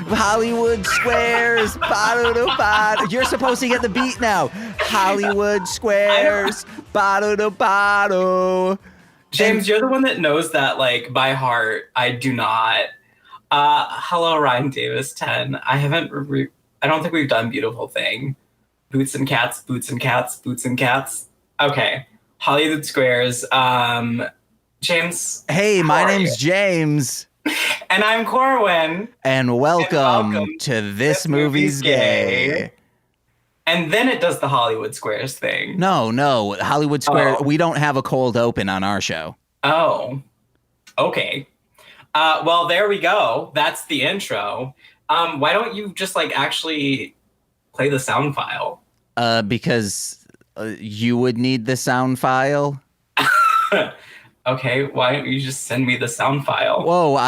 Hollywood Squares. Bottle-to-bottle. You're supposed to get the beat now. Hollywood Squares. Bottle-to-bottle. James, you're the one that knows that, like, by heart. I do not. Hello, Ryan Davis 10. I don't think we've done Beautiful Thing. Boots and cats, boots and cats, boots and cats. Okay. Hollywood Squares. James. Hey, my name's James. And I'm Corwin. And welcome to This Movie's Gay. And then it does the Hollywood Squares thing. No. Hollywood Squares, we don't have a cold open on our show. Oh. Okay. Well, there we go. That's the intro. Why don't you just, like, actually play the sound file? Because you would need the sound file. Okay, why don't you just send me the sound file? Whoa,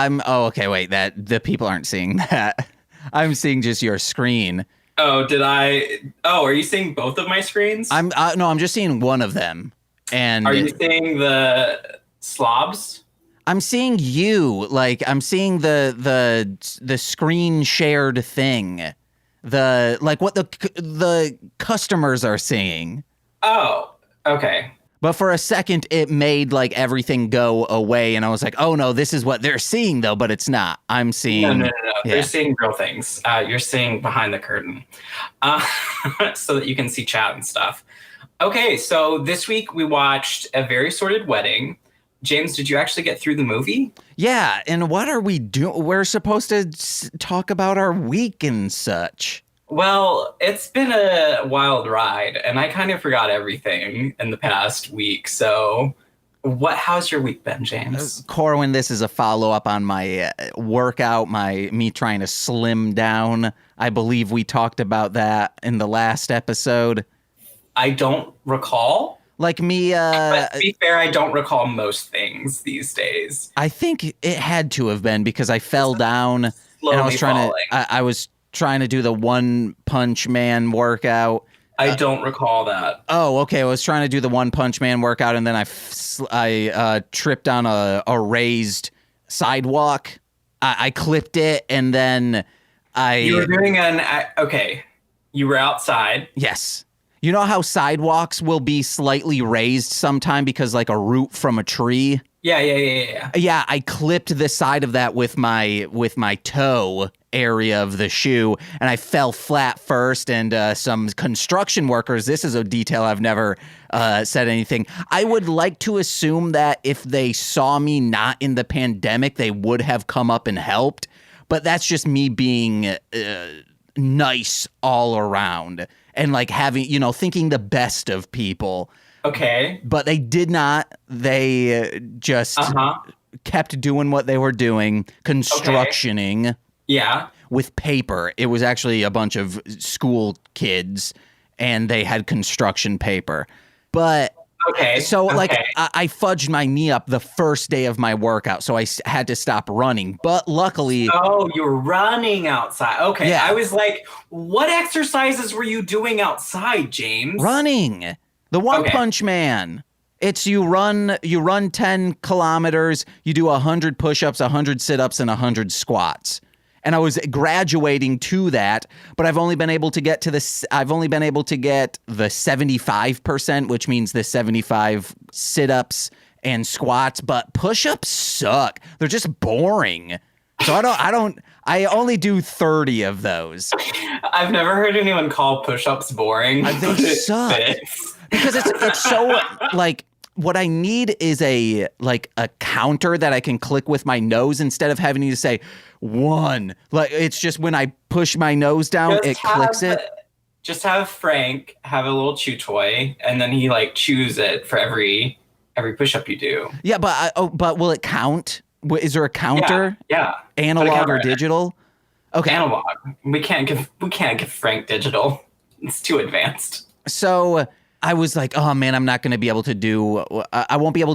okay, wait, the people aren't seeing that. I'm seeing just your screen. Oh, are you seeing both of my screens? No, I'm just seeing one of them. And are you seeing the slobs? I'm seeing you, like, I'm seeing the screen shared thing. Like what the customers are seeing. Oh, okay. But for a second, it made, like, everything go away, and I was like, oh, no, this is what they're seeing, though, but it's not. I'm seeing... No. Yeah. They're seeing real things. You're seeing behind the curtain so that you can see chat and stuff. Okay, so this week we watched A Very Sordid Wedding. James, did you actually get through the movie? Yeah, and what are we doing? We're supposed to talk about our week and such. Well, it's been a wild ride, and I kind of forgot everything in the past week. So how's your week been, James? Corwin, this is a follow-up on my workout, me trying to slim down. I believe we talked about that in the last episode. I don't recall. Like me... but to be fair, I don't recall most things these days. I think it had to have been because I fell down and I was I was trying to do the One Punch Man workout. I don't recall that. Oh, okay. I was trying to do the One Punch Man workout, and then I tripped on a raised sidewalk. I clipped it, and then You were doing okay. You were outside. Yes. You know how sidewalks will be slightly raised sometime because, like, a root from a tree? Yeah. Yeah, I clipped the side of that with my toe area of the shoe, and I fell flat first, and some construction workers, this is a detail I've never said anything. I would like to assume that if they saw me not in the pandemic, they would have come up and helped, but that's just me being nice all around and, like, having, thinking the best of people. Okay. But they did not. They just kept doing what they were doing, constructioning. Okay. Yeah. With paper. It was actually a bunch of school kids, and they had construction paper. But like, I fudged my knee up the first day of my workout, so I had to stop running. But luckily... Oh, you were running outside. Okay. Yeah. I was like, what exercises were you doing outside, James? Running. The One Punch Man. It's you run 10 kilometers, you do 100 push-ups, 100 sit-ups, and 100 squats. And I was graduating to that, but I've only been able to get the 75%, which means the 75 sit-ups and squats, but push-ups suck. They're just boring. So I only do 30 of those. I've never heard anyone call push-ups boring. They suck. Because it's so, like, what I need is a counter that I can click with my nose instead of having to say 1. Like, it's just when I push my nose down, it clicks it. Just have Frank have a little chew toy, and then he, like, chews it for every push-up you do. Yeah, but will it count? Is there a counter? Yeah. Analog or digital? Okay. Analog. We can't give Frank digital. It's too advanced. So I was like, oh man, I won't be able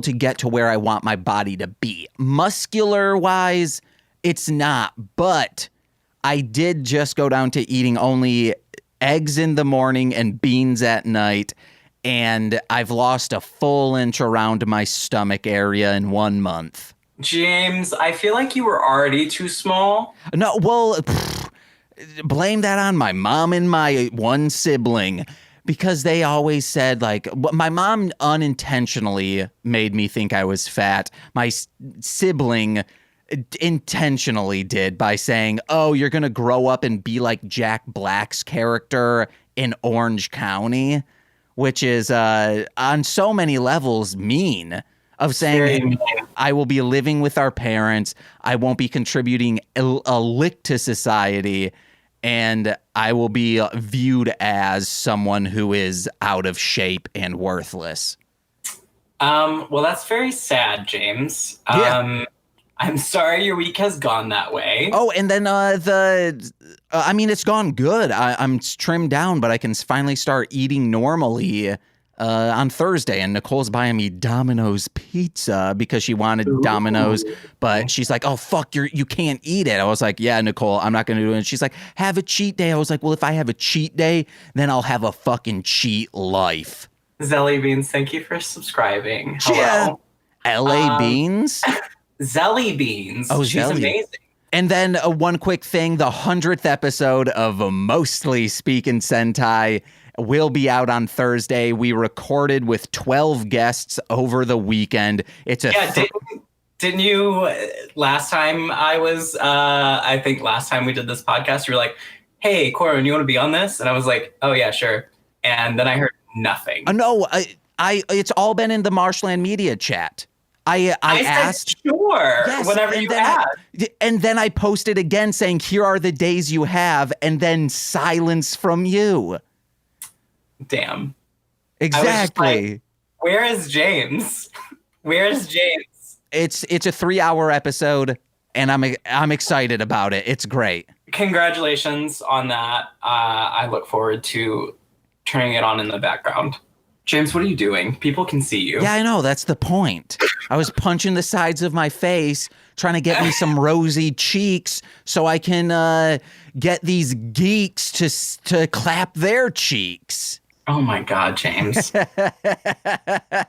to get to where I want my body to be. Muscular wise, it's not, but I did just go down to eating only eggs in the morning and beans at night. And I've lost a full inch around my stomach area in 1 month. James, I feel like you were already too small. No, well, blame that on my mom and my one sibling. Because they always said, like, my mom unintentionally made me think I was fat. My sibling intentionally did by saying, oh, you're going to grow up and be like Jack Black's character in Orange County, which is on so many levels mean. Of saying, I will be living with our parents, I won't be contributing a lick to society, and I will be viewed as someone who is out of shape and worthless. Well, that's very sad, James. Yeah. I'm sorry your week has gone that way. Oh, and then I mean, it's gone good. I'm trimmed down, but I can finally start eating normally on Thursday. And Nicole's buying me Domino's pizza because she wanted Domino's, but she's like, oh, fuck, you can't eat it. I was like, yeah, Nicole, I'm not going to do it. And she's like, have a cheat day. I was like, well, if I have a cheat day, then I'll have a fucking cheat life. Zelly Beans, thank you for subscribing. Hello. Yeah. LA Beans? Zelly Beans. Oh, she's Zelly. amazing. And then one quick thing, the 100th episode of Mostly Speaking Sentai will be out on Thursday. We recorded with 12 guests over the weekend. It's a didn't you last time I think last time we did this podcast, you were like, hey, Corin, you want to be on this? And I was like, oh yeah, sure. And then I heard nothing. No, it's all been in the Marshland Media chat. I asked, sure, yes, whenever you asked. And then I posted again saying, here are the days you have, and then silence from you. Damn. Exactly. Like, where is James? Where is James? It's a 3-hour episode, and I'm excited about it. It's great. Congratulations on that. I look forward to turning it on in the background. James, what are you doing? People can see you. Yeah, I know. That's the point. I was punching the sides of my face, trying to get me some rosy cheeks so I can get these geeks to clap their cheeks. Oh my God, James.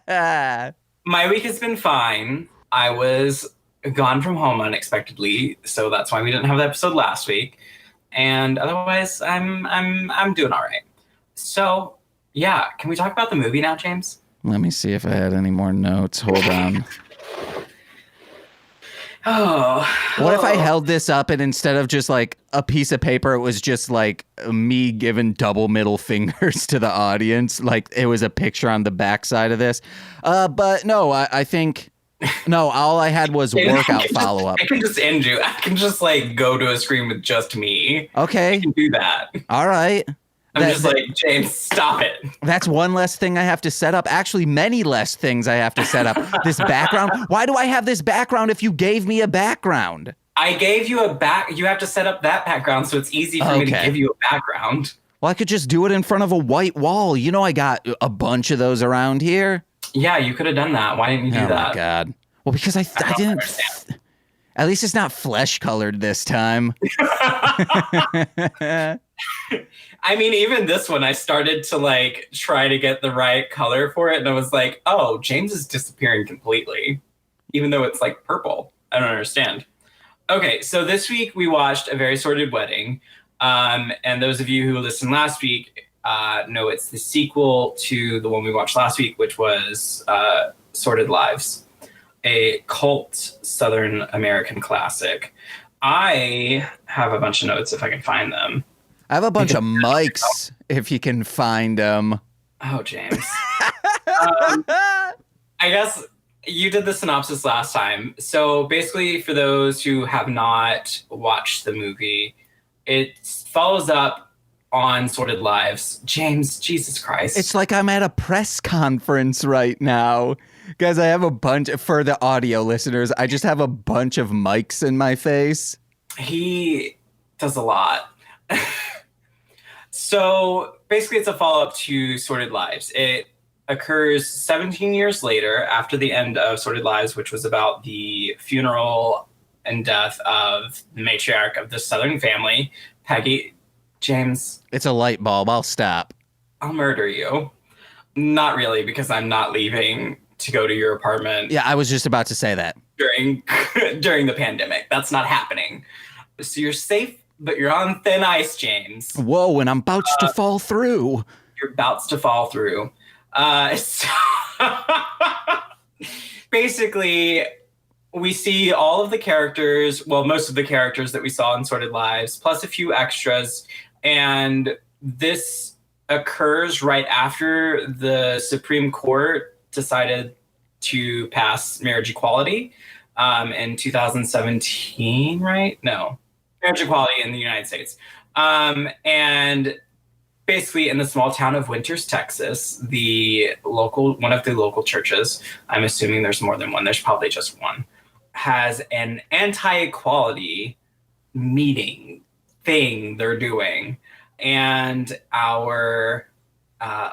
My week has been fine. I was gone from home unexpectedly, so that's why we didn't have the episode last week. And otherwise, I'm doing all right. So, yeah, can we talk about the movie now, James? Let me see if I had any more notes. Hold on. What if I held this up and instead of just like a piece of paper, it was just like me giving double middle fingers to the audience? Like it was a picture on the backside of this. But no, I think, no, all I had was workout follow-up. I can just end you. I can just like go to a screen with just me. Okay. I can do that. All right. I'm just like, James, stop it. That's one less thing I have to set up. Actually, many less things I have to set up. This background. Why do I have this background if you gave me a background? I gave you a back. You have to set up that background so it's easy for me to give you a background. Well, I could just do it in front of a white wall. You know, I got a bunch of those around here. Yeah, you could have done that. Why didn't you do that? Oh, my God. Well, because I didn't. At least it's not flesh colored this time. I mean, even this one, I started to like try to get the right color for it. And I was like, oh, James is disappearing completely, even though it's like purple. I don't understand. Okay, so this week we watched A Very Sordid Wedding. And those of you who listened last week know it's the sequel to the one we watched last week, which was Sordid Lives, a cult Southern American classic. I have a bunch of notes if I can find them. I have a bunch of mics if you can find them. Oh, James. I guess you did the synopsis last time. So basically, for those who have not watched the movie, it follows up on Sordid Lives. James, Jesus Christ. It's like I'm at a press conference right now. Guys, I have a bunch, for the audio listeners, I just have a bunch of mics in my face. He does a lot. So basically, it's a follow-up to Sordid Lives. It occurs 17 years later after the end of Sordid Lives, which was about the funeral and death of the matriarch of the Southern family, Peggy. James. It's a light bulb. I'll stop. I'll murder you. Not really, because I'm not leaving to go to your apartment. Yeah, I was just about to say that. During the pandemic. That's not happening. So you're safe but you're on thin ice, James. Whoa, and I'm about to fall through. You're about to fall through. So basically, we see all of the characters, well, most of the characters that we saw in Sordid Lives, plus a few extras. And this occurs right after the Supreme Court decided to pass marriage equality in 2017, right? No, marriage equality in the United States. And basically in the small town of Winters, Texas, one of the local churches, I'm assuming there's more than one, there's probably just one, has an anti-equality meeting thing they're doing. And our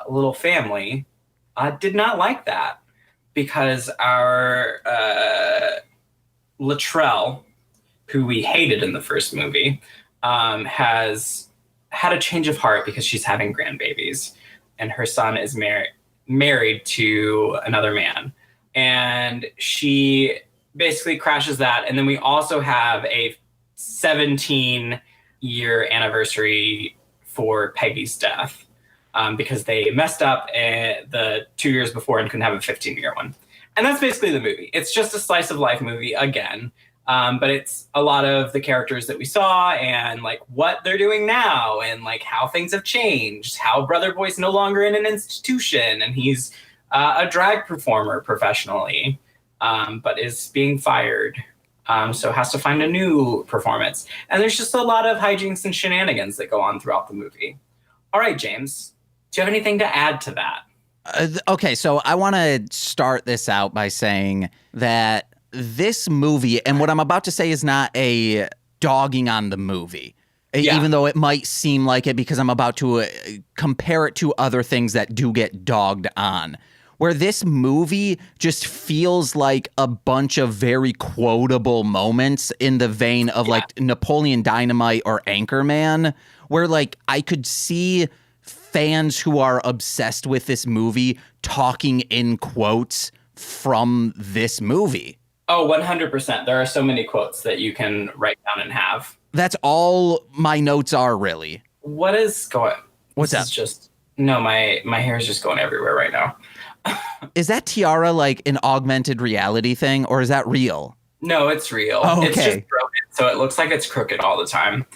little family did not like that because our Latrell, who we hated in the first movie, has had a change of heart because she's having grandbabies and her son is married to another man. And she basically crashes that. And then we also have a 17-year anniversary for Peggy's death because they messed up the 2 years before and couldn't have a 15-year one. And that's basically the movie. It's just a slice of life movie again. But it's a lot of the characters that we saw and like what they're doing now and like how things have changed, how Brother Boy's no longer in an institution and he's a drag performer professionally, but is being fired. So has to find a new performance. And there's just a lot of hijinks and shenanigans that go on throughout the movie. All right, James, do you have anything to add to that? Okay, so I want to start this out by saying that this movie, and what I'm about to say is not a dogging on the movie, even though it might seem like it because I'm about to compare it to other things that do get dogged on. Where this movie just feels like a bunch of very quotable moments in the vein of like Napoleon Dynamite or Anchorman, where like I could see fans who are obsessed with this movie talking in quotes from this movie. Oh, 100%. There are so many quotes that you can write down and have. That's all my notes are, really. What is going... What's this that? Is just... No, my hair is just going everywhere right now. Is that tiara like an augmented reality thing, or is that real? No, it's real. Oh, okay. It's just broken, so it looks like it's crooked all the time.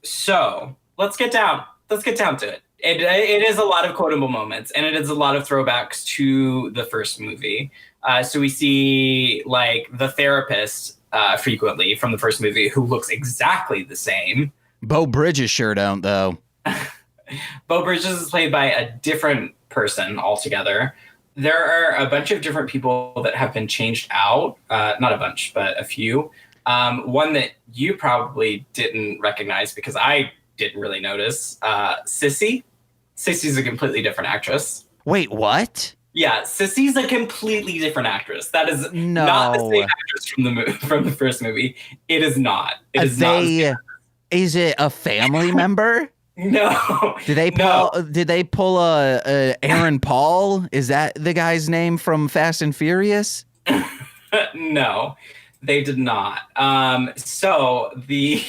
So let's get down to it. It is a lot of quotable moments, and it is a lot of throwbacks to the first movie. So we see like the therapist frequently from the first movie who looks exactly the same. Beau Bridges sure don't, though. Beau Bridges is played by a different person altogether. There are a bunch of different people that have been changed out. Not a bunch, but a few. One that you probably didn't recognize because I didn't really notice. Sissy. Sissy's a completely different actress. Wait, what? Yeah, Sissy's a completely different actress. That is not the same actress from the first movie. It is not. It is not. Is it a family member? No. Did they pull a Aaron Paul? Is that the guy's name from Fast and Furious? No, they did not. So the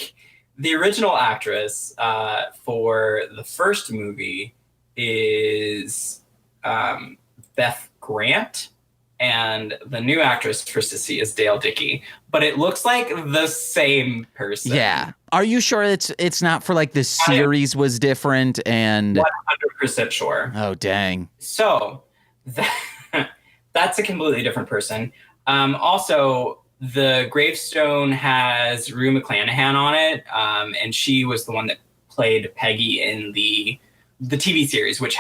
original actress for the first movie is Beth Grant, and the new actress for Sissy is Dale Dickey. But it looks like the same person. Yeah. Are you sure it's not for like the series was different and 100% sure. Oh, dang. So that's a completely different person. Also, the gravestone has Rue McClanahan on it, and she was the one that played Peggy in the TV series, which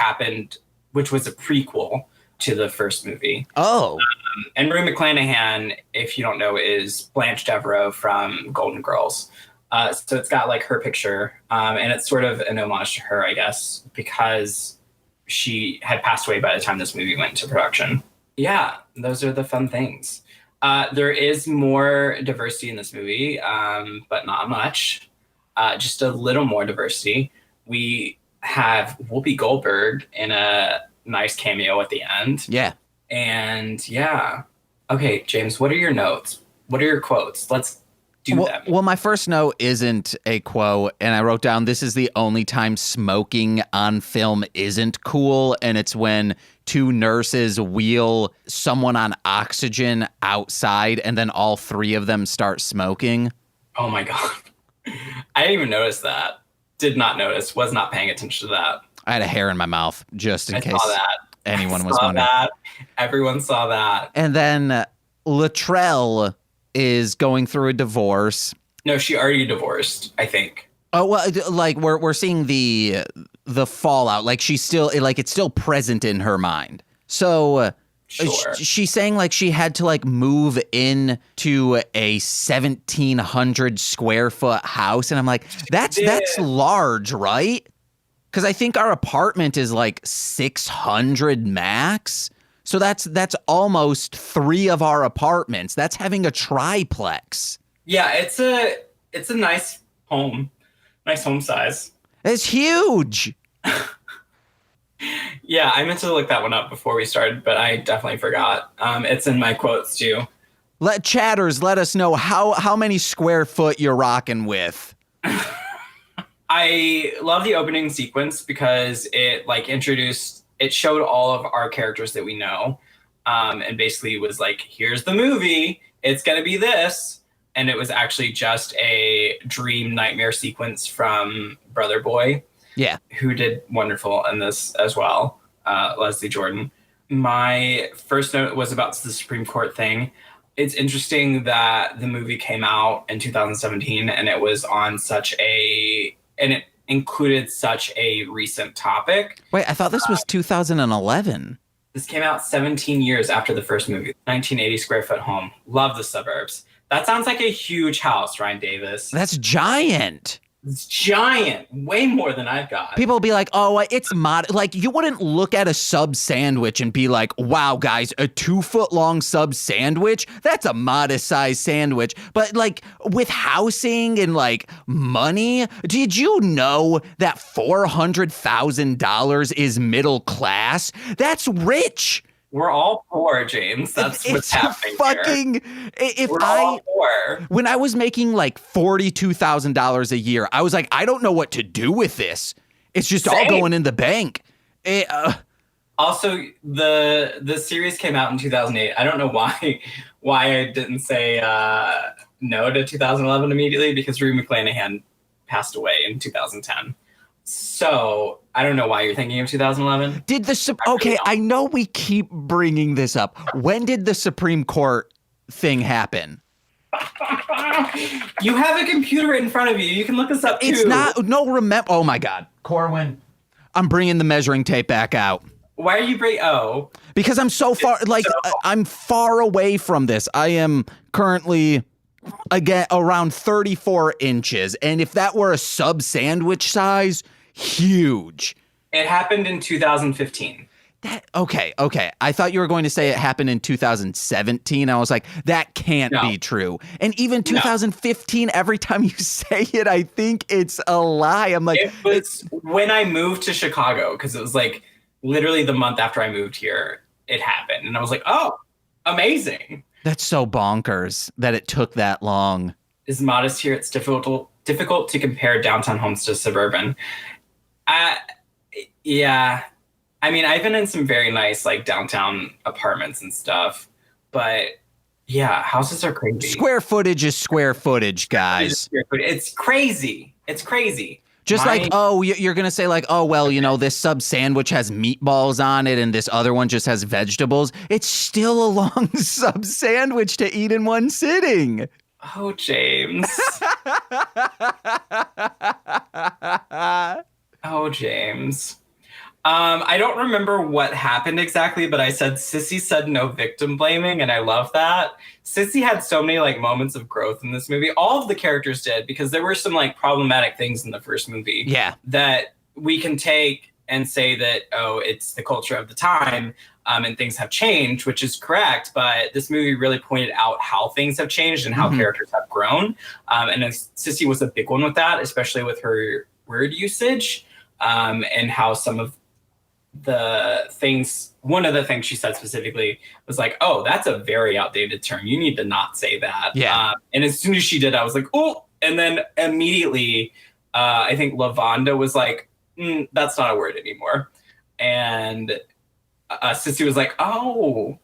was a prequel to the first movie. Oh. And Rue McClanahan, if you don't know, is Blanche Devereaux from Golden Girls. So it's got like her picture, and it's sort of an homage to her, I guess, because she had passed away by the time this movie went into production. Yeah, those are the fun things. There is more diversity in this movie, but not much. Just a little more diversity. We have Whoopi Goldberg in a nice cameo at the end. Yeah. And yeah. Okay, James, what are your notes? What are your quotes? Let's do them. Well, my first note isn't a quote, and I wrote down, this is the only time smoking on film isn't cool, and it's when two nurses wheel someone on oxygen outside, and then all three of them start smoking. Oh my God. I didn't even notice that. Did not notice. Was not paying attention to that. I had a hair in my mouth, just in case anyone was saw wondering. That. Everyone saw that. And then Latrell is going through a divorce. No, she already divorced, I think. Oh, well, like we're seeing the fallout. Like she's still, like it's still present in her mind. So Sure. she's saying like she had to like move in to a 1,700 square foot house, and I'm like, that's large, right? Because I think our apartment is like 600 max. So that's almost 3 of our apartments. That's having a triplex. Yeah, it's a nice home. Nice home size. It's huge. Yeah, I meant to look that one up before we started, but I definitely forgot. It's in my quotes too. Let us know how many square foot you're rocking with. I love the opening sequence because it showed all of our characters that we know, and basically was like, here's the movie, it's gonna be this, and it was actually just a dream nightmare sequence from Brother Boy, who did wonderful in this as well, Leslie Jordan. My first note was about the Supreme Court thing. It's interesting that the movie came out in 2017 and it was on and it included such a recent topic. Wait, I thought this was 2011. This came out 17 years after the first movie. 1980 square foot home. Love the suburbs. That sounds like a huge house, Ryan Davis. That's giant. It's giant. Way more than I've got. People will be like, oh, it's mod. Like, you wouldn't look at a sub sandwich and be like, wow, guys, a 2-foot long sub sandwich? That's a modest sized sandwich. But like with housing and like money, did you know that $400,000 is middle class? That's rich. We're all poor, James. That's what's happening here. We're all poor. When I was making like $42,000 a year, I was like, I don't know what to do with this. It's just all going in the bank. Also, the series came out in 2008. I don't know why I didn't say no to 2011 immediately, because Rue McClanahan passed away in 2010. So I don't know why you're thinking of 2011. I know we keep bringing this up. When did the Supreme Court thing happen? You have a computer in front of you. You can look this up too. It's not. No, remember. Oh my God, Corwin, I'm bringing the measuring tape back out. Why are you bringing? Oh, because I'm so far. I'm far away from this. I am currently. Again, around 34 inches. And if that were a sub sandwich size, huge. It happened in 2015. Okay. I thought you were going to say it happened in 2017. I was like, that can't be true. And even 2015, every time you say it, I think it's a lie. I'm like, it was when I moved to Chicago, because it was like literally the month after I moved here, it happened. And I was like, oh, amazing. That's so bonkers that it took that long. Is modest here. It's difficult to compare downtown homes to suburban. Yeah. I mean, I've been in some very nice like downtown apartments and stuff, but yeah, houses are crazy. Square footage is square footage, guys. It's crazy. It's crazy. Just you're going to say like, oh, well, you know, this sub sandwich has meatballs on it and this other one just has vegetables. It's still a long sub sandwich to eat in one sitting. Oh, James. Oh, James. I don't remember what happened exactly, but I said Sissy said no victim blaming, and I love that. Sissy had so many like moments of growth in this movie. All of the characters did, because there were some like problematic things in the first movie that we can take and say that, oh, it's the culture of the time, and things have changed, which is correct. But this movie really pointed out how things have changed and how characters have grown. And Sissy was a big one with that, especially with her word usage, and how some of one of the things she said specifically was like, oh, that's a very outdated term. You need to not say that. Yeah. And as soon as she did, I was like, oh, and then immediately, I think Lavonda was like, that's not a word anymore. And Sissy was like, oh,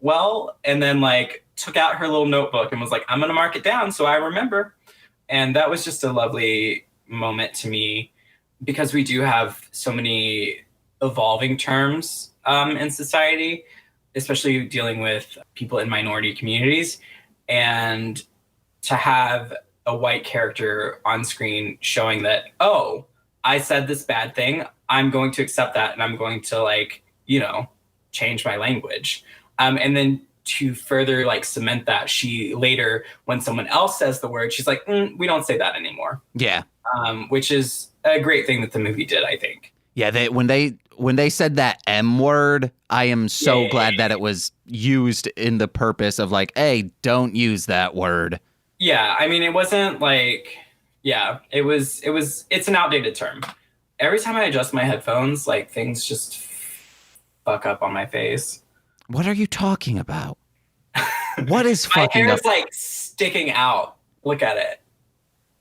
well, and then like took out her little notebook and was like, I'm going to mark it down so I remember. And that was just a lovely moment to me, because we do have so many evolving terms in society, especially dealing with people in minority communities. And to have a white character on screen showing that, oh, I said this bad thing, I'm going to accept that, and I'm going to, like, you know, change my language. And then to further like cement that, she later, when someone else says the word, she's like, we don't say that anymore. Yeah. Which is a great thing that the movie did, I think. Yeah, when they said that M word, I am so glad that it was used in the purpose of like, hey, don't use that word. Yeah, I mean, it wasn't like, yeah, it's an outdated term. Every time I adjust my headphones, like things just fuck up on my face. What are you talking about? What is my fucking hair up? is like sticking out. Look at it.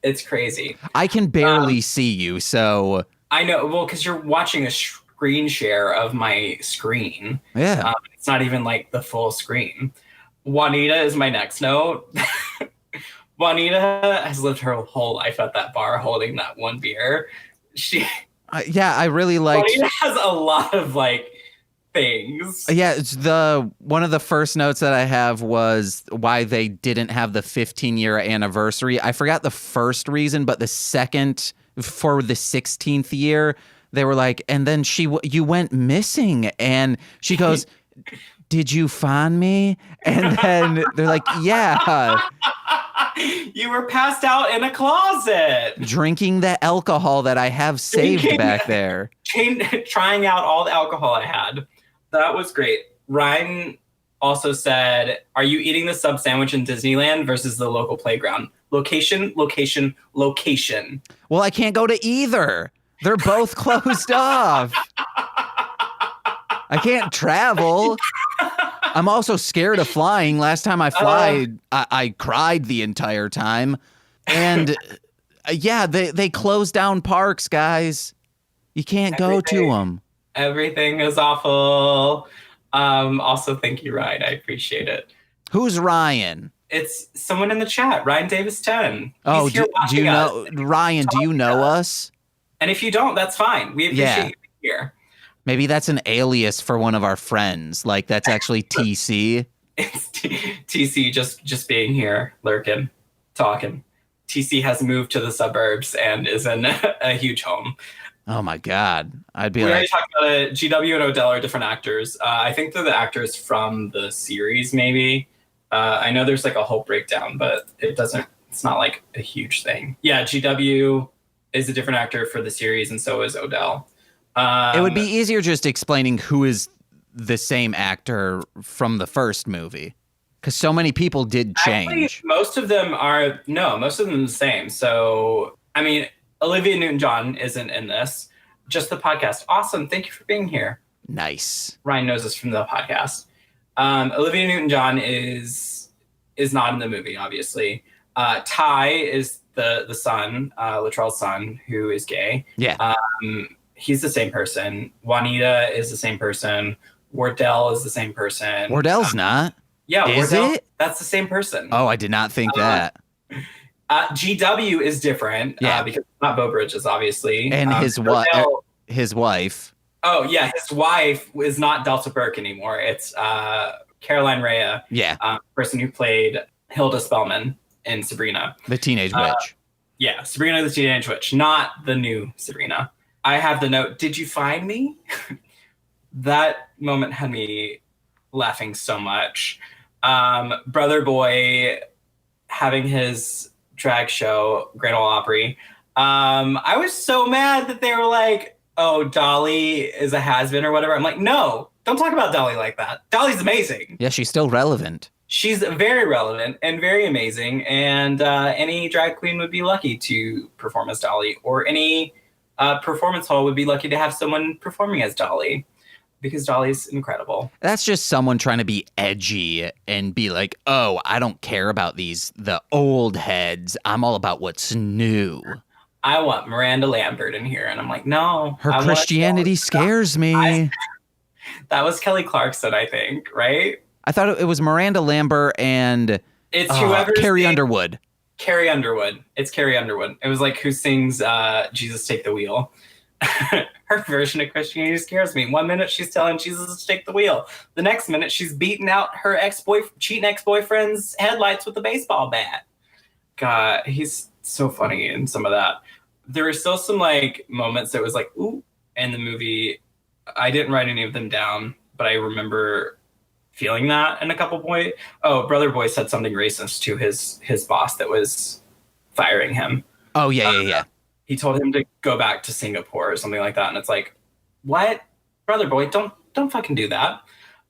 It's crazy. I can barely see you, so I know. Well, because you're watching a screen share of my screen. Yeah. It's not even like the full screen. Juanita is my next note. Juanita has lived her whole life at that bar holding that one beer. Yeah, I really liked. Juanita has a lot of like things. Yeah, it's one of the first notes that I have was why they didn't have the 15-year anniversary. I forgot the first reason, but the second, for the 16th year, they were like, and then you went missing, and she goes, did you find me? And then they're like, yeah. You were passed out in a closet. Drinking the alcohol that I have saved back there. Trying out all the alcohol I had. That was great. Ryan also said, are you eating the sub sandwich in Disneyland versus the local playground? Location, location, location. Well, I can't go to either. They're both closed off. I can't travel. I'm also scared of flying. Last time I flied, I cried the entire time. And yeah, they closed down parks, guys. You can't go to them. Everything is awful. Also, thank you, Ryan. I appreciate it. Who's Ryan? It's someone in the chat, Ryan Davis 10. Oh, do you know Ryan? Do you know us? And if you don't, that's fine. We appreciate you here. Maybe that's an alias for one of our friends. Like that's actually TC. It's TC just being here, lurking, talking. TC has moved to the suburbs and is in a huge home. Oh my God. I'd be we like... already talked about it. GW and Odell are different actors. I think they're the actors from the series, maybe. I know there's like a whole breakdown, but it's not like a huge thing. Yeah, GW is a different actor for the series, and so is Odell. It would be easier just explaining who is the same actor from the first movie, because so many people did change. Actually, most of them are the same. So, I mean, Olivia Newton-John isn't in this, just the podcast. Awesome. Thank you for being here. Nice. Ryan knows us from the podcast. Olivia Newton-John is not in the movie, obviously. Ty is the son, Latrell's son, who is gay. Yeah. He's the same person. Juanita is the same person. Wardell is the same person. Wardell's not. Yeah, is Wardell, it? That's the same person. Oh, I did not think that. GW is different. Yeah. Because it's not Bo Bridges, obviously. And his wife. Oh, yeah. His wife is not Delta Burke anymore. It's Caroline Rhea. Yeah. Person who played Hilda Spellman in Sabrina. The Teenage Witch. Yeah, Sabrina the Teenage Witch, not the new Sabrina. I have the note, did you find me? That moment had me laughing so much. Brother Boy having his drag show, Grand Ole Opry. I was so mad that they were like, oh, Dolly is a has-been or whatever. I'm like, no, don't talk about Dolly like that. Dolly's amazing. Yeah, she's still relevant. She's very relevant and very amazing. And any drag queen would be lucky to perform as Dolly, or any performance hall would be lucky to have someone performing as Dolly. because Dolly's incredible. That's just someone trying to be edgy and be like, oh, I don't care about the old heads. I'm all about what's new. I want Miranda Lambert in here. And I'm like, no. Her Christianity scares me. That was Kelly Clarkson, I think, right? I thought it was Miranda Lambert and it's whoever Carrie Underwood. Carrie Underwood. It's Carrie Underwood. It was like who sings Jesus Take the Wheel. Her version of Christianity scares me. 1 minute she's telling Jesus to take the wheel. The next minute she's beating out her cheating ex-boyfriend's headlights with a baseball bat. God, he's so funny in some of that. There were still some like moments that was like, ooh, in the movie. I didn't write any of them down, but I remember feeling that in a couple points. Oh, Brother Boy said something racist to his boss that was firing him. Oh, yeah. He told him to go back to Singapore or something like that. And it's like, what? Brother Boy, don't fucking do that.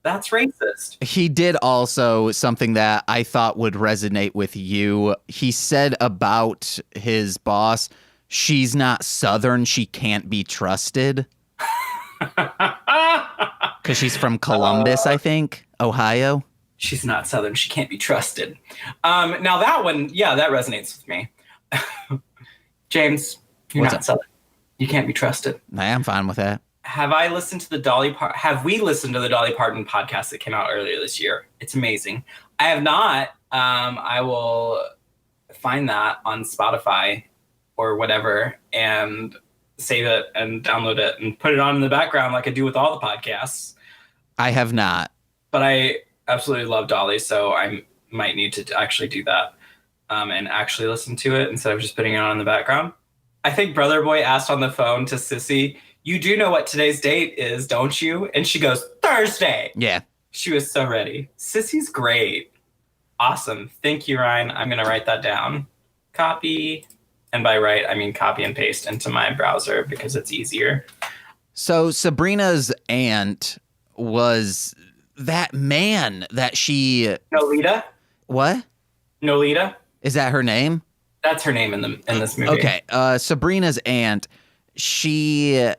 That's racist. He did also something that I thought would resonate with you. He said about his boss, she's not Southern, she can't be trusted. Because she's from Columbus, I think, Ohio. She's not Southern, she can't be trusted. Now that one, yeah, that resonates with me. James, you're What's not up? Southern. You can't be trusted. I'm fine with that. Have we listened to the Dolly Parton podcast that came out earlier this year? It's amazing. I have not. I will find that on Spotify or whatever and save it and download it and put it on in the background like I do with all the podcasts. I have not. But I absolutely love Dolly, so I might need to actually do that and actually listen to it instead of just putting it on in the background. I think Brother Boy asked on the phone to Sissy, you do know what today's date is, don't you? And she goes, Thursday. Yeah. She was so ready. Sissy's great. Awesome. Thank you, Ryan. I'm going to write that down. Copy. And by write, I mean copy and paste into my browser because it's easier. So Sabrina's aunt was that man that she... Nolita? What? Nolita? Is that her name? That's her name in this movie. Okay. Sabrina's aunt, she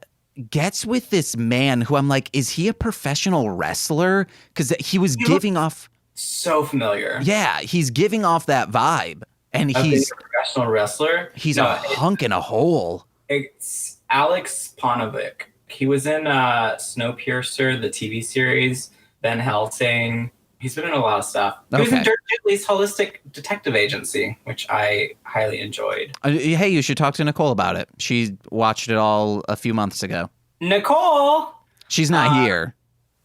gets with this man who I'm like, is he a professional wrestler? Because he was giving off... So familiar. Yeah, he's giving off that vibe. And he's a professional wrestler. He's a hunk in a hole. It's Alex Ponovic. He was in Snowpiercer, the TV series, Van Helsing. He's been in a lot of stuff. He was in Dirk Gently's Holistic Detective Agency, which I highly enjoyed. Hey, you should talk to Nicole about it. She watched it all a few months ago. Nicole! She's not here.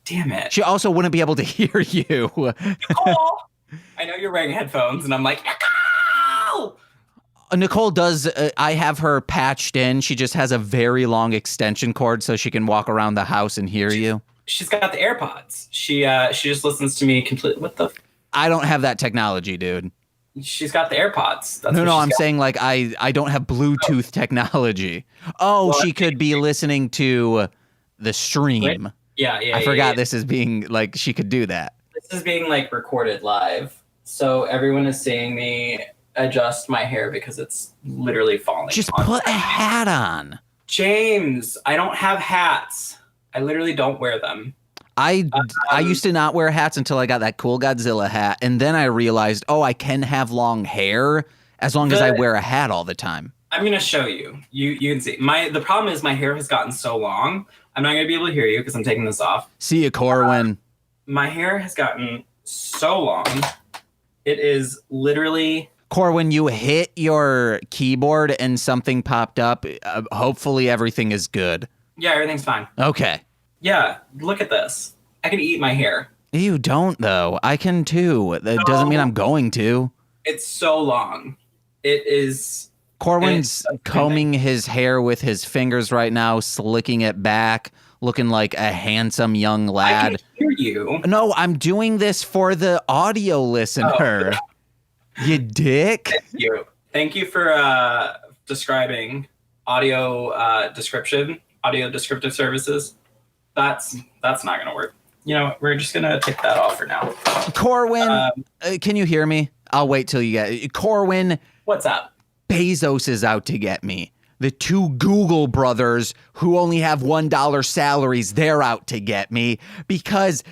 Damn it. She also wouldn't be able to hear you. Nicole! I know you're wearing headphones, and I'm like, Nicole! Nicole does, I have her patched in. She just has a very long extension cord so she can walk around the house and hear you. She's got the AirPods. She just listens to me completely. What the? I don't have that technology, dude. She's got the AirPods. That's No, I'm saying like I don't have Bluetooth technology. Oh, well, she could be listening to the stream. Yeah. I forgot this is being like she could do that. This is being like recorded live. So everyone is seeing me adjust my hair because it's literally falling. Just put a hat on. James, I don't have hats. I literally don't wear them. I used to not wear hats until I got that cool Godzilla hat. And then I realized, I can have long hair as long as I wear a hat all the time. I'm going to show you. You can see. The problem is my hair has gotten so long. I'm not going to be able to hear you because I'm taking this off. See you, Corwin. My hair has gotten so long. It is literally... Corwin, you hit your keyboard and something popped up. Hopefully everything is good. Yeah, everything's fine. Okay. Yeah, look at this. I can eat my hair. You don't, though. I can, too. That doesn't mean I'm going to. It's so long. It is... Corwin's combing his hair with his fingers right now, slicking it back, looking like a handsome young lad. I can hear you. No, I'm doing this for the audio listener. Oh. You dick. Thank you. Thank you for describing audio descriptive services. That's not going to work. You know, we're just going to take that off for now. Corwin, can you hear me? I'll wait till you get Corwin. What's up? Bezos is out to get me. the two Google brothers who only have $1 salaries, they're out to get me because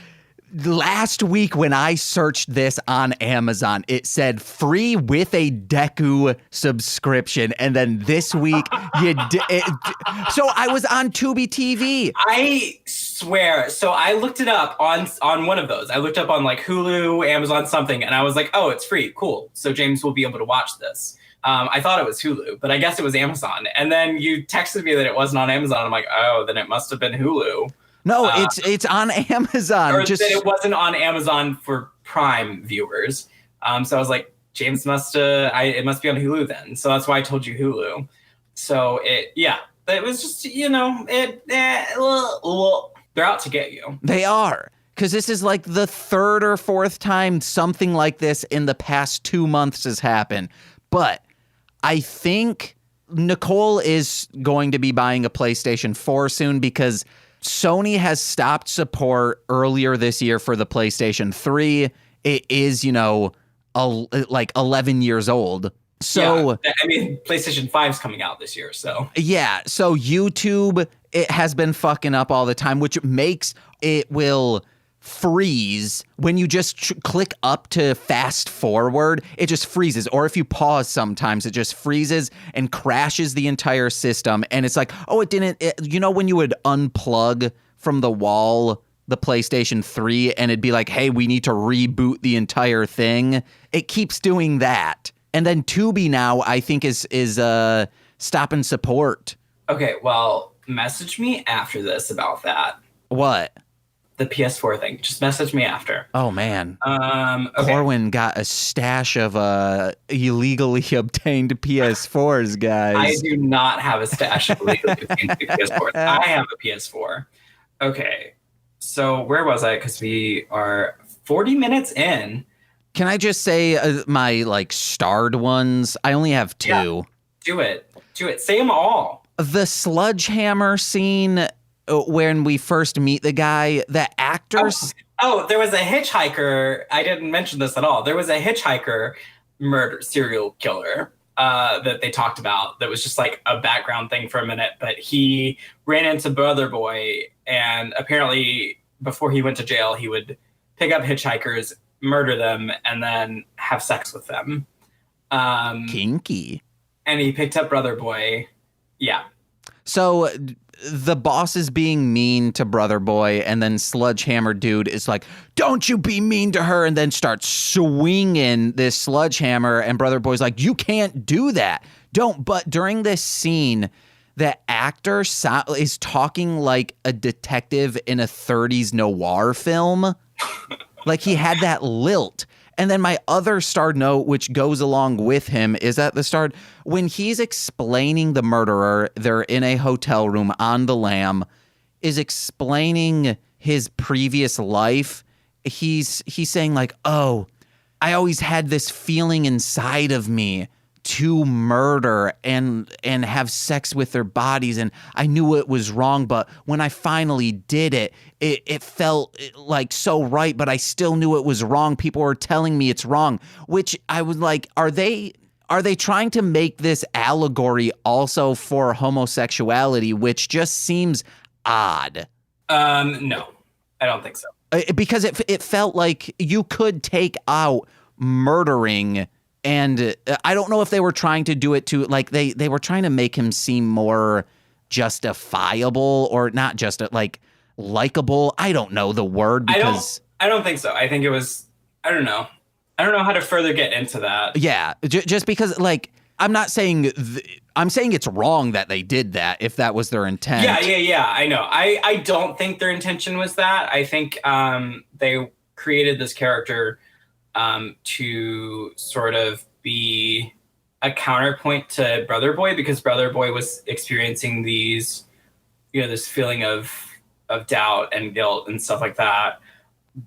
last week when I searched this on Amazon, it said free with a Deku subscription. And then this week, so I was on Tubi TV. I swear. So I looked it up on one of those. I looked up on like Hulu, Amazon, something, and I was like, oh, it's free. Cool. So James will be able to watch this. I thought it was Hulu, but I guess it was Amazon. And then you texted me that it wasn't on Amazon. I'm like, oh, then it must have been Hulu. No, it's on Amazon. Or that it wasn't on Amazon for Prime viewers. So I was like, James it must be on Hulu then. So that's why I told you Hulu. So it was just, they're out to get you. They are. Because this is like the third or fourth time something like this in the past 2 months has happened. But I think Nicole is going to be buying a PlayStation 4 soon because Sony has stopped support earlier this year for the PlayStation 3. It is, like 11 years old. So, yeah, I mean, PlayStation 5 is coming out this year, so. Yeah, so YouTube, it has been fucking up all the time, which makes it will freeze when you just click up to fast forward. It just freezes. Or if you pause sometimes, it just freezes and crashes the entire system. And it's like, oh, it didn't. When you would unplug from the wall the PlayStation 3 and it'd be like, hey, we need to reboot the entire thing. It keeps doing that. And then Tubi now, I think, is stopping support. Okay, well, message me after this about that. What? The PS4 thing. Just message me after. Oh, man. Okay. Corwin got a stash of illegally obtained PS4s, guys. I do not have a stash of illegally obtained PS4s. I have a PS4. Okay. So where was I? Because we are 40 minutes in. Can I just say my starred ones? I only have 2. Yeah. Do it. Say them all. The sledgehammer scene when we first meet the guy, the actors. Oh, there was a hitchhiker. I didn't mention this at all. There was a hitchhiker serial killer that they talked about that was just like a background thing for a minute. But he ran into Brother Boy, and apparently before he went to jail, he would pick up hitchhikers, murder them, and then have sex with them. Kinky. And he picked up Brother Boy. Yeah. So the boss is being mean to Brother Boy, and then Sledgehammer Dude is like, don't you be mean to her, and then starts swinging this sledgehammer, and Brother Boy's like, you can't do that. Don't. But during this scene, the actor is talking like a detective in a 30s noir film. Like he had that lilt. And then my other starred note, which goes along with him, is at the start, when he's explaining the murderer, they're in a hotel room on the lam, is explaining his previous life. He's saying like, oh, I always had this feeling inside of me to murder and have sex with their bodies, and I knew it was wrong, but when I finally did it, it felt like so right, but I still knew it was wrong. People were telling me it's wrong, which I was like, are they trying to make this allegory also for homosexuality, which just seems odd? No, I don't think so. Because it felt like you could take out murdering. And I don't know if they were trying to do it to like they were trying to make him seem more justifiable or not just like likable. I don't know the word because I don't think so. I think it was I don't know how to further get into that. Yeah, just because like I'm not saying I'm saying it's wrong that they did that if that was their intent. Yeah. I know. I don't think their intention was that. I think they created this character to sort of be a counterpoint to Brother Boy, because Brother Boy was experiencing these, this feeling of doubt and guilt and stuff like that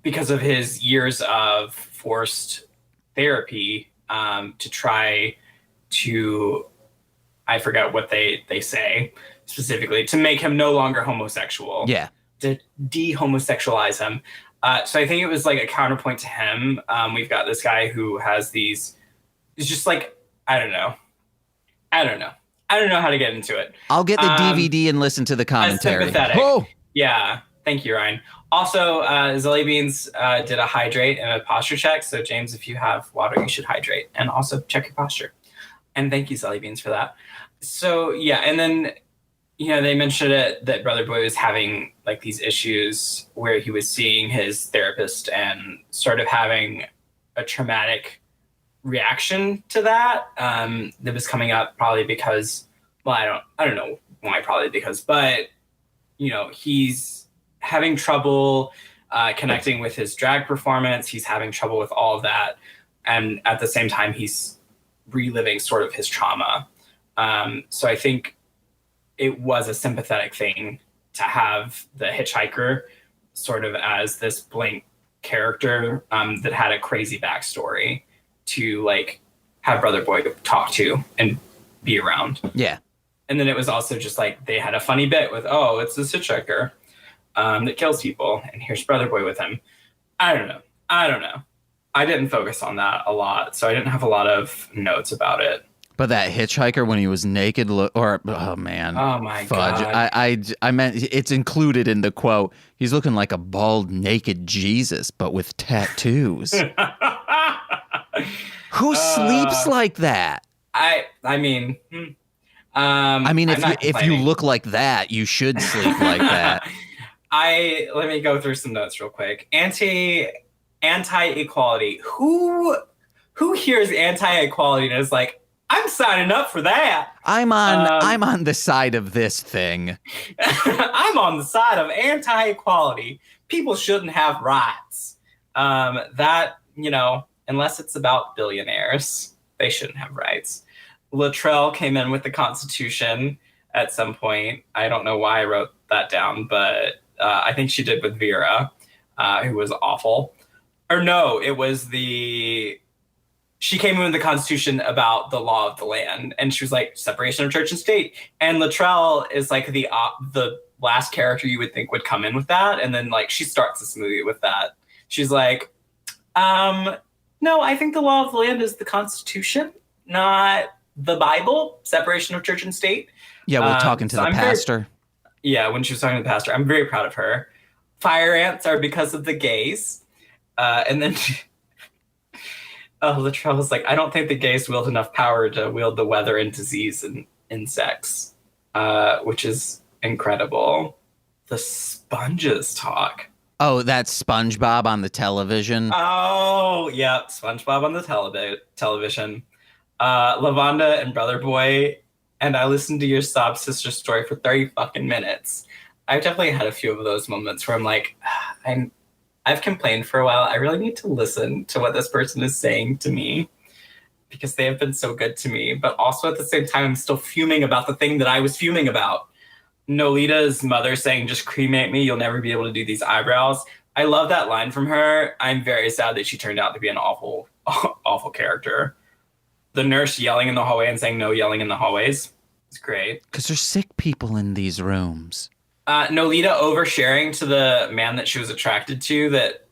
because of his years of forced therapy to try to, I forget what they say specifically, to make him no longer homosexual. Yeah. To de-homosexualize him. So I think it was like a counterpoint to him. We've got this guy who has these. It's just like I don't know. I don't know how to get into it. I'll get the DVD and listen to the commentary. Sympathetic. Oh, yeah. Thank you, Ryan. Also, Zelly Beans did a hydrate and a posture check. So, James, if you have water, you should hydrate. And also check your posture. And thank you, Zelly Beans, for that. So, yeah. And then, they mentioned it that Brother Boy was having like these issues where he was seeing his therapist and sort of having a traumatic reaction to that. That was coming up probably because, well, I don't know why probably because, but, he's having trouble connecting with his drag performance. He's having trouble with all of that. And at the same time, he's reliving sort of his trauma. So I think it was a sympathetic thing to have the hitchhiker sort of as this blank character that had a crazy backstory to like have Brother Boy talk to and be around. Yeah. And then it was also just like they had a funny bit with, it's this hitchhiker that kills people, and here's Brother Boy with him. I don't know. I didn't focus on that a lot, so I didn't have a lot of notes about it. But that hitchhiker when he was naked, oh man, oh my fudge! God. I meant it's included in the quote. He's looking like a bald, naked Jesus, but with tattoos. Who sleeps like that? I mean, if you look like that, you should sleep like that. Let me go through some notes real quick. Anti-equality. Who hears anti-equality and is like, I'm signing up for that. I'm on the side of this thing. I'm on the side of anti-equality. People shouldn't have rights. That, unless it's about billionaires, they shouldn't have rights. Latrell came in with the Constitution at some point. I don't know why I wrote that down, but I think she did with Vera, who was awful. Or no, it was she came in with the Constitution about the law of the land, and she was like separation of church and state. And Latrell is like the last character you would think would come in with that, and then like she starts this movie with that. She's like, no, I think the law of the land is the Constitution, not the Bible. Separation of church and state. Yeah, we're talking to the pastor. When she was talking to the pastor, I'm very proud of her. Fire ants are because of the gays. And then Latrell was like, I don't think the gays wield enough power to wield the weather and disease and insects, which is incredible. The sponges talk. Oh, that's SpongeBob on the television. Oh, yeah, SpongeBob on the television. Lavonda and Brother Boy, and I listened to your sob sister story for 30 fucking minutes. I've definitely had a few of those moments where I'm like, I've complained for a while. I really need to listen to what this person is saying to me because they have been so good to me. But also at the same time, I'm still fuming about the thing that I was fuming about. Nolita's mother saying, just cremate me. You'll never be able to do these eyebrows. I love that line from her. I'm very sad that she turned out to be an awful, awful character. The nurse yelling in the hallway and saying no yelling in the hallways. It's great. Because there's sick people in these rooms. Nolita oversharing to the man that she was attracted to that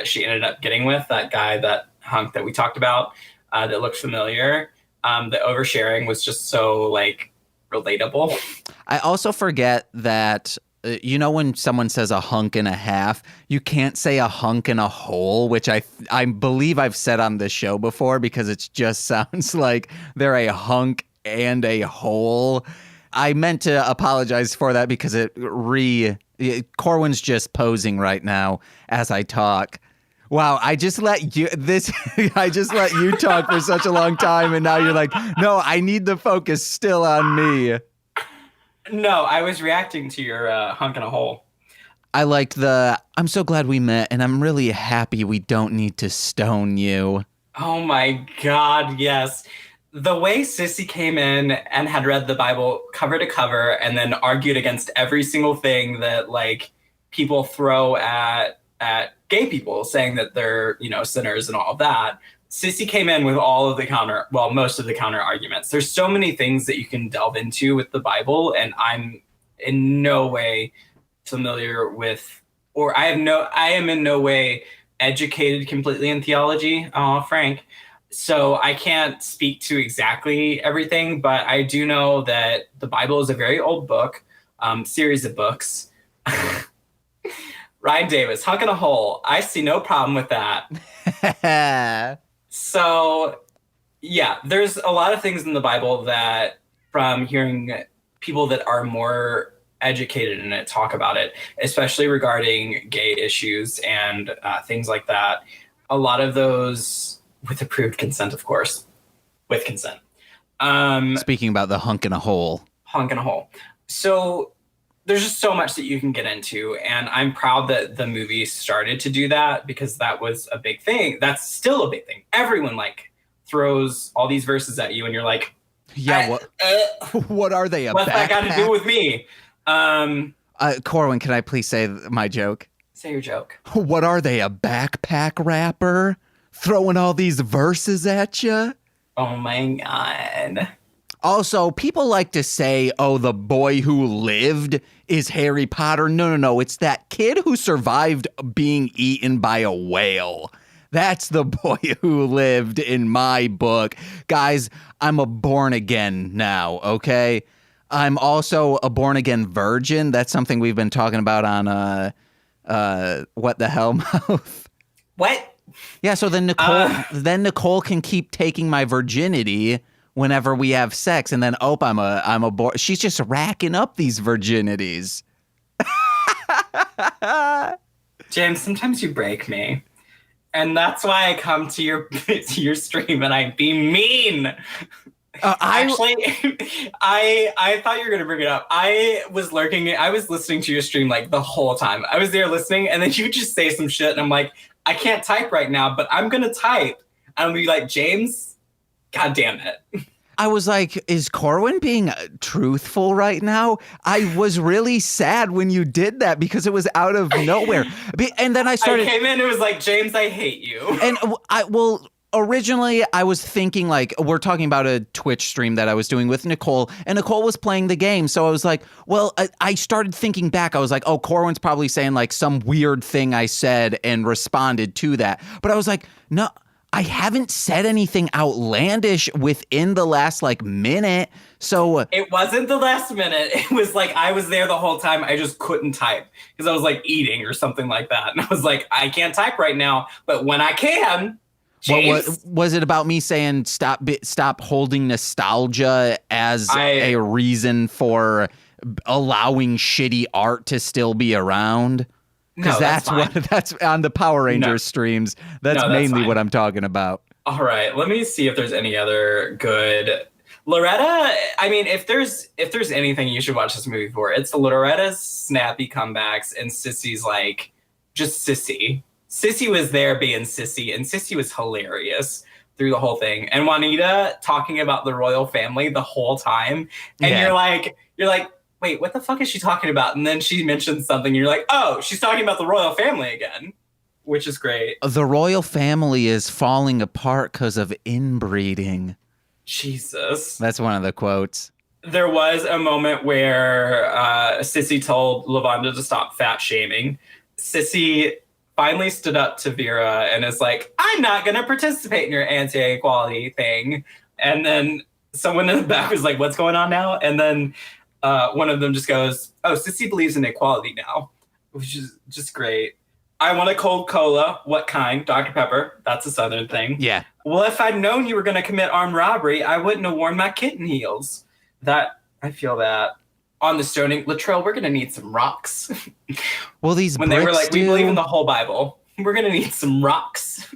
she ended up getting with, that guy, that hunk that we talked about, that looked familiar. The oversharing was just so, like, relatable. I also forget that, when someone says a hunk and a half, you can't say a hunk and a hole, which I believe I've said on this show before because it just sounds like they're a hunk and a hole. I meant to apologize for that because Corwin's just posing right now as I talk. Wow, I just let you talk for such a long time, and now you're like, no, I need the focus still on me. No, I was reacting to your hunk and a hole. I liked I'm so glad we met, and I'm really happy we don't need to stone you. Oh my God, yes. The way Sissy came in and had read the Bible cover to cover and then argued against every single thing that like people throw at gay people, saying that they're, sinners and all of that. Sissy came in with most of the counter arguments. There's so many things that you can delve into with the Bible, and I'm in no way familiar with, I am in no way educated completely in theology. Oh, Frank. So I can't speak to exactly everything, but I do know that the Bible is a very old book, series of books. Ryan Davis, hunk in a hole. I see no problem with that. So, yeah, there's a lot of things in the Bible that, from hearing people that are more educated in it talk about it, especially regarding gay issues and things like that. A lot of those with approved consent, of course, with consent. Speaking about the hunk in a hole. Hunk in a hole. So there's just so much that you can get into, and I'm proud that the movie started to do that because that was a big thing. That's still a big thing. Everyone like throws all these verses at you, and you're like, yeah, what are they? What's that got to do with me? Corwin, can I please say my joke? Say your joke. What are they? A backpack rapper throwing all these verses at you? Oh my God. Also, people like to say, oh, the boy who lived is Harry Potter. No. It's that kid who survived being eaten by a whale. That's the boy who lived in my book. Guys, I'm a born again now, okay? I'm also a born again virgin. That's something we've been talking about on What the Hellmouth. What? Yeah, so then Nicole can keep taking my virginity whenever we have sex, and then I'm a she's just racking up these virginities. James, sometimes you break me. And that's why I come to your stream and I be mean. Actually, I thought you were gonna bring it up. I was listening to your stream like the whole time. I was there listening, and then you just say some shit, and I'm like, I can't type right now, but I'm gonna type. And I'll be like, James, God damn it. I was like, is Corwin being truthful right now? I was really sad when you did that because it was out of nowhere. And then I came in, it was like, James, I hate you. And originally I was thinking like, we're talking about a Twitch stream that I was doing with Nicole, and Nicole was playing the game. So I was like, well, I started thinking back. I was like, oh, Corwin's probably saying like some weird thing I said and responded to that. But I was like, no, I haven't said anything outlandish within the last like minute. So it wasn't the last minute. It was like I was there the whole time. I just couldn't type because I was like eating or something like that. And I was like, I can't type right now. But when I can, James. What was it about me saying stop holding nostalgia as a reason for allowing shitty art to still be around? Because that's on the Power Rangers streams. That's mainly what I'm talking about. All right, let me see if there's any other good. Loretta, I mean, if there's anything you should watch this movie for, it's Loretta's snappy comebacks and Sissy's like just Sissy. Sissy was there being Sissy, and Sissy was hilarious through the whole thing. And Juanita talking about the royal family the whole time, and you're like. Wait, what the fuck is she talking about? And then she mentions something, and you're like, oh, she's talking about the royal family again, which is great. The royal family is falling apart because of inbreeding. Jesus. That's one of the quotes. There was a moment where Sissy told Lavonda to stop fat shaming. Sissy finally stood up to Vera and is like, I'm not going to participate in your anti-equality thing. And then someone in the back was like, what's going on now? And then one of them just goes, oh, Sissy believes in equality now, which is just great. I want a cold cola. What kind? Dr. Pepper. That's a Southern thing. Yeah. Well, if I'd known you were going to commit armed robbery, I wouldn't have worn my kitten heels. I feel that. On the stoning, Latrell, we're going to need some rocks. Well, these when they were like, we believe in the whole Bible. We're going to need some rocks.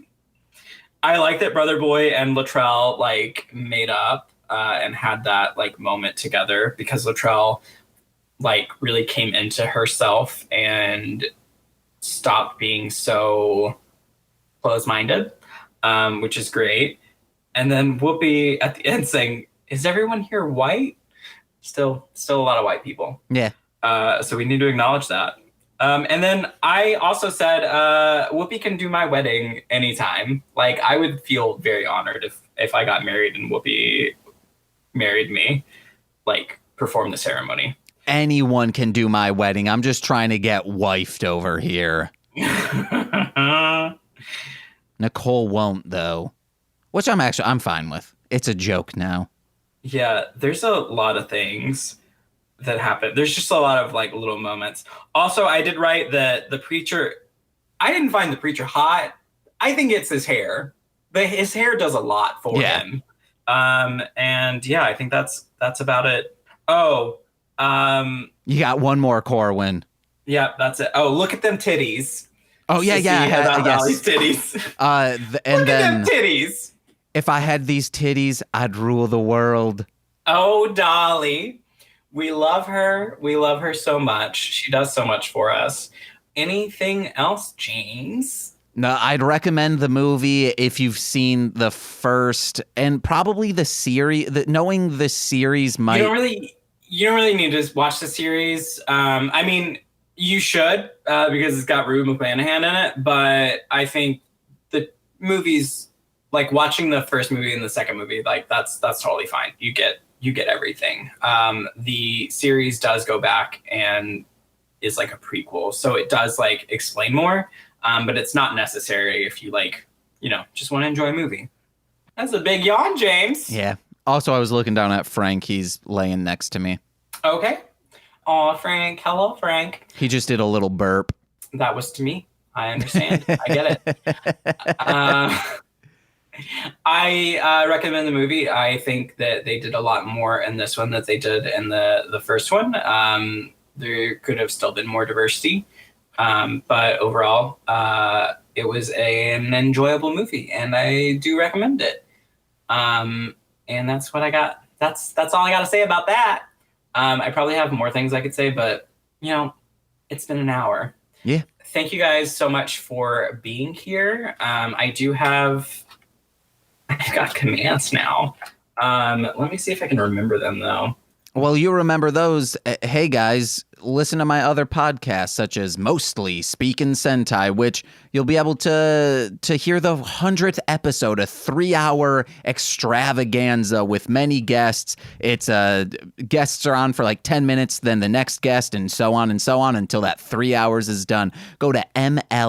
I like that Brother Boy and Latrell like made up. And had that like moment together because Latrell like really came into herself and stopped being so closed-minded, which is great. And then Whoopi at the end saying, "Is everyone here white?" Still a lot of white people. Yeah. So we need to acknowledge that. And then I also said, Whoopi can do my wedding anytime. Like I would feel very honored if I got married and Whoopi married me, like perform the ceremony. Anyone can do my wedding. I'm just trying to get wifed over here. Nicole won't though. which I'm fine with. It's a joke now. Yeah, there's a lot of things that happen. There's just a lot of like little moments. Also, I did write that the preacher, I didn't find the preacher hot. I think it's his hair. His hair does a lot for him. And yeah, I think that's about it. Oh, you got one more Corwin. Yeah, that's it. Oh, look at them titties. Oh yeah, About yes. Dolly's titties. And look at them titties. If I had these titties, I'd rule the world. Oh, Dolly. We love her. We love her so much. She does so much for us. Anything else, James? No, I'd recommend the movie if you've seen the first and probably the series. Knowing the series might. You don't really need to watch the series. I mean, you should because it's got Rue McClanahan in it. But I think the movies, like watching the first movie and the second movie, like that's totally fine. You get everything. The series does go back and is like a prequel, so it does like explain more. But it's not necessary if you like, just want to enjoy a movie. That's a big yawn, James. Yeah. Also, I was looking down at Frank. He's laying next to me. Okay. Aw, Frank. Hello, Frank. He just did a little burp. That was to me. I understand. I get it. I recommend the movie. I think that they did a lot more in this one than they did in the first one. There could have still been more diversity. But overall, it was an enjoyable movie, and I do recommend it. And that's what I got. That's all I got to say about that. I probably have more things I could say, but it's been an hour. Yeah. Thank you guys so much for being here. I've got commands now. Let me see if I can remember them though. Well, you remember those. Hey, guys, listen to my other podcasts, such as Mostly Speakin' Sentai, which you'll be able to hear the 100th episode, a 3-hour extravaganza with many guests. It's guests are on for like 10 minutes, then the next guest, and so on until that 3 hours is done. Go to mlmpod.com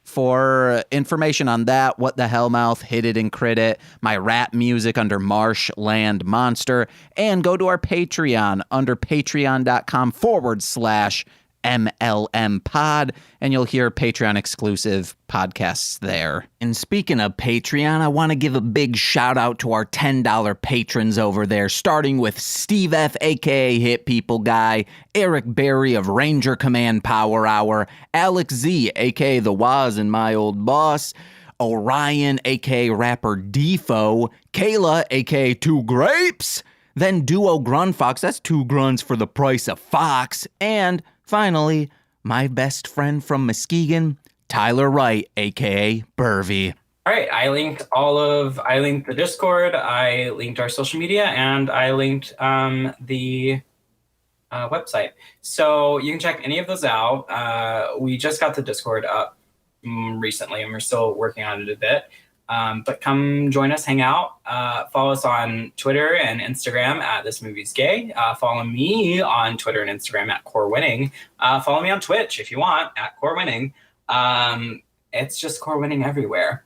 for information on that, what the Hellmouth, Hit It and Crit It, my rap music under Marshland Monster, and go to our Patreon under patreon.com/MLM pod, and you'll hear Patreon exclusive podcasts there. And speaking of Patreon, I want to give a big shout out to our $10 patrons over there, starting with Steve F, aka Hit People Guy, Eric Berry of Ranger Command Power Hour, Alex Z, aka The Waz and My Old Boss, Orion, aka Rapper Defo, Kayla, aka Two Grapes, then Duo Grunfox, that's 2 grunts for the price of Fox, and finally, my best friend from Muskegon, Tyler Wright, aka Burvy. All right, I linked the Discord, I linked our social media, and I linked the website. So you can check any of those out. We just got the Discord up recently, and we're still working on it a bit. But come join us, hang out. Follow us on Twitter and Instagram at This Movie's Gay. Follow me on Twitter and Instagram at Core Winning. Follow me on Twitch if you want at Core Winning. It's just Core Winning everywhere.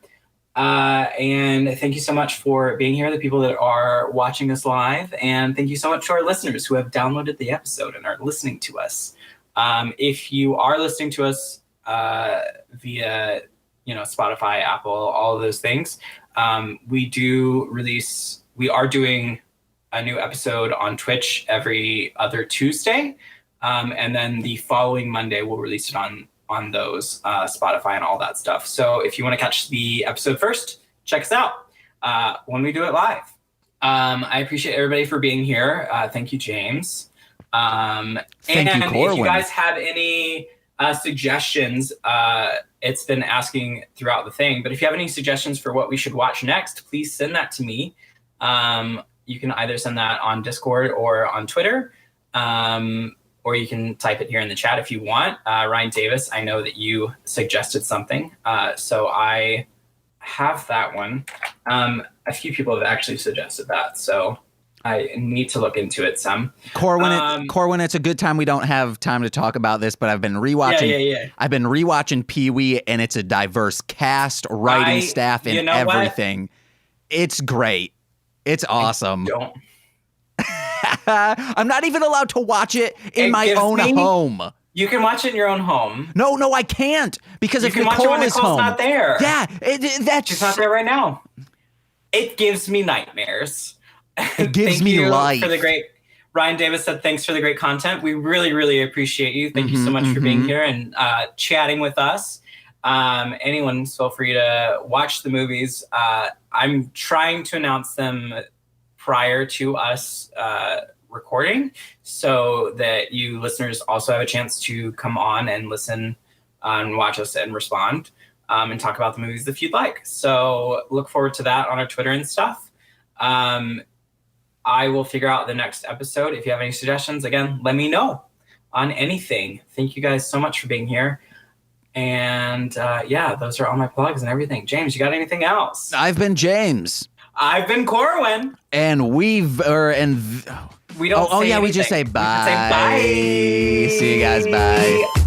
And thank you so much for being here, the people that are watching us live. And thank you so much to our listeners who have downloaded the episode and are listening to us. If you are listening to us via Spotify, Apple, all of those things. We are doing a new episode on Twitch every other Tuesday. And then the following Monday, we'll release it on those, Spotify and all that stuff. So if you want to catch the episode first, check us out when we do it live. I appreciate everybody for being here. Thank you, James. Thank you, Corwin. If you guys have any suggestions, it's been asking throughout the thing, but if you have any suggestions for what we should watch next, please send that to me. You can either send that on Discord or on Twitter, or you can type it here in the chat if you want. Ryan Davis, I know that you suggested something, so I have that one. A few people have actually suggested that, so I need to look into it some. Corwin, it's a good time. We don't have time to talk about this, but I've been rewatching. Yeah. I've been rewatching Pee-wee, and it's a diverse cast, writing staff, and everything. What? It's great. It's awesome. I'm not even allowed to watch it in my own home. You can watch it in your own home. No, I can't, because if Nicole is home, not there. Yeah, she's not there right now. It gives me nightmares. It gives me life. For the great Ryan Davis said, thanks for the great content. We really, really appreciate you. Thank you so much for being here and chatting with us. Anyone, feel free to watch the movies. I'm trying to announce them prior to us recording so that you listeners also have a chance to come on and listen and watch us and respond and talk about the movies if you'd like. So look forward to that on our Twitter and stuff. I will figure out the next episode. If you have any suggestions, again, let me know on anything. Thank you guys so much for being here. And those are all my plugs and everything. James, you got anything else? I've been James. I've been Corwin. And we don't say anything. We just say bye. Say bye. See you guys. Bye.